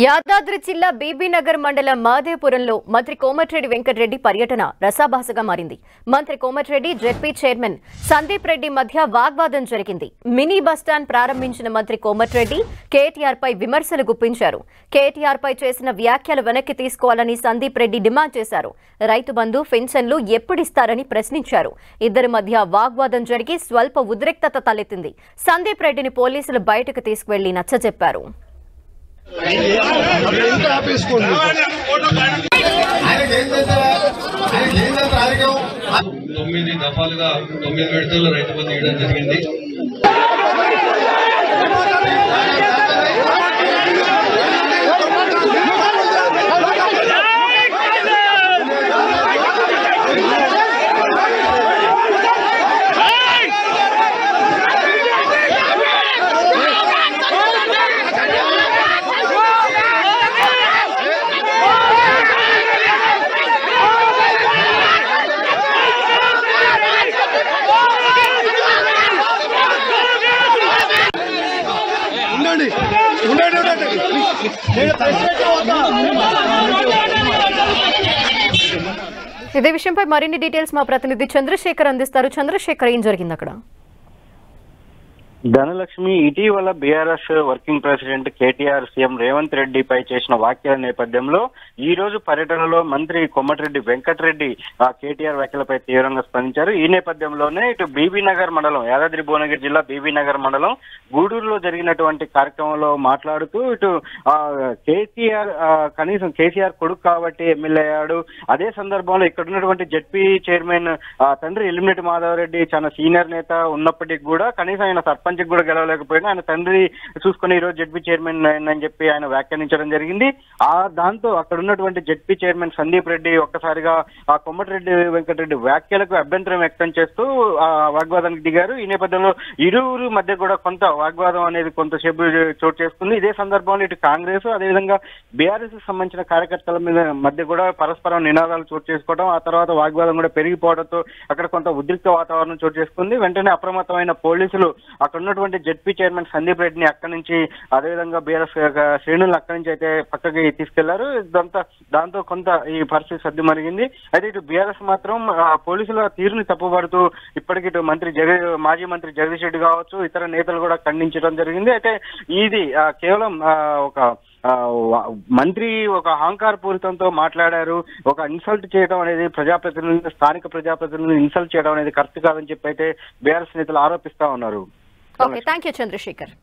యాదాద్రి జిల్లా బీబీనగర్ మండలం మాదేపురంలో మంత్రి కోమటిరెడ్డి వెంకటరెడ్డి పర్యటన రసాభాసగా మారింది. మంత్రి కోమటిరెడ్డి, జెడ్పీ చైర్మన్ సందీప్ రెడ్డి మధ్య వాగ్వాదం జరిగింది. మినీ బస్టాండ్ ప్రారంభించిన మంత్రి కోమటిరెడ్డి కేటీఆర్ పై విమర్శలు గుప్పించారు. కేటీఆర్ పై చేసిన వ్యాఖ్యలు వెనక్కి తీసుకోవాలని సందీప్ రెడ్డి డిమాండ్ చేశారు. రైతు బంధు, పెన్షన్లు ఎప్పుడిస్తారని ప్రశ్నించారు. ఇద్దరి మధ్య వాగ్వాదం జరిగి స్వల్ప ఉద్రిక్తత తలెత్తింది. సందీప్ రెడ్డిని పోలీసులు బయటకు తీసుకువెళ్లి నచ్చజెప్పారు. 9 దఫాలుగా 9 విడతల్లో రైతు బంధు ఇవ్వడం జరిగింది. ఇదే విషయంపై మరిన్ని డీటెయిల్స్ మా ప్రతినిధి చంద్రశేఖర్ అందిస్తారు. చంద్రశేఖర్, ఏం జరిగింది అక్కడ? ధనలక్ష్మి, ఇటీవల BRS working president KTR CM Revanth రెడ్డిపై చేసిన వ్యాఖ్యల నేపథ్యంలో ఈ రోజు పర్యటనలో మంత్రి కోమటిరెడ్డి వెంకటరెడ్డి కేటీఆర్ వ్యాఖ్యలపై తీవ్రంగా స్పందించారు. ఈ నేపథ్యంలోనే ఇటు బీబీనగర్ మండలం, యాదాద్రి భువనగిరి జిల్లా బీబీనగర్ మండలం గూడూరులో జరిగినటువంటి కార్యక్రమంలో మాట్లాడుతూ ఇటు కేసీఆర్ కనీసం కేసీఆర్ కొడుకు కాబట్టి ఎమ్మెల్యే అయ్యాడు. అదే సందర్భంలో ఇక్కడ ఉన్నటువంటి జెడ్పీ చైర్మన్ తండ్రి ఎలిమినేటి మాధవరెడ్డి చాలా సీనియర్ నేత ఉన్నప్పటికీ కూడా కనీసం ఆయన సర్పంచ్ కూడా గెలవలేకపోయినా ఆయన తండ్రి చూసుకుని ఈ రోజు జెడ్పీ చైర్మన్ అని చెప్పి ఆయన వ్యాఖ్యానించడం జరిగింది. దాంతో అక్కడ ఉన్నటువంటి జెడ్పీ చైర్మన్ సందీప్ రెడ్డి ఒక్కసారిగా ఆ కోమటిరెడ్డి వెంకటరెడ్డి వ్యాఖ్యలకు అభ్యంతరం వ్యక్తం చేస్తూ వాగ్వాదానికి దిగారు. ఈ నేపథ్యంలో ఇరువురు మధ్య కూడా కొంత వాగ్వాదం అనేది కొంతసేపు చోటు చేసుకుంది. ఇదే సందర్భంలో ఇటు కాంగ్రెస్, అదేవిధంగా బీఆర్ఎస్ సంబంధించిన కార్యకర్తల మధ్య కూడా పరస్పరం నినాదాలు చోటు చేసుకోవడం, ఆ తర్వాత వాగ్వాదం కూడా పెరిగిపోవడంతో అక్కడ కొంత ఉద్రిక్త వాతావరణం చోటు చేసుకుంది. వెంటనే అప్రమత్తమైన పోలీసులు అక్కడ ఉన్నటువంటి జెడ్పీ చైర్మన్ సందీప్ రెడ్డిని అక్కడి నుంచి, అదేవిధంగా బీఆర్ఎస్ శ్రేణులను అక్కడి నుంచి అయితే పక్కకి తీసుకెళ్లారు. దాంతో కొంత ఈ పరిస్థితి సర్ది మరిగింది. అయితే ఇటు బీఆర్ఎస్ మాత్రం పోలీసుల తీరుని తప్పుపడుతూ ఇప్పటికి ఇటు మాజీ మంత్రి జగదీష్ రెడ్డి కావచ్చు, ఇతర నేతలు కూడా ఖండించడం జరిగింది. అయితే ఇది కేవలం ఒక మంత్రి ఒక అహంకారపూరితంతో మాట్లాడారు, ఒక ఇన్సల్ట్ చేయడం అనేది ప్రజాప్రతినిధులు, స్థానిక ప్రజాప్రతినిధులు ఇన్సల్ట్ చేయడం అనేది కరెక్ట్ కాదని చెప్పి అయితే బీఆర్ఎస్ నేతలు ఆరోపిస్తా ఉన్నారు. Okay, thank you Chandrasekhar.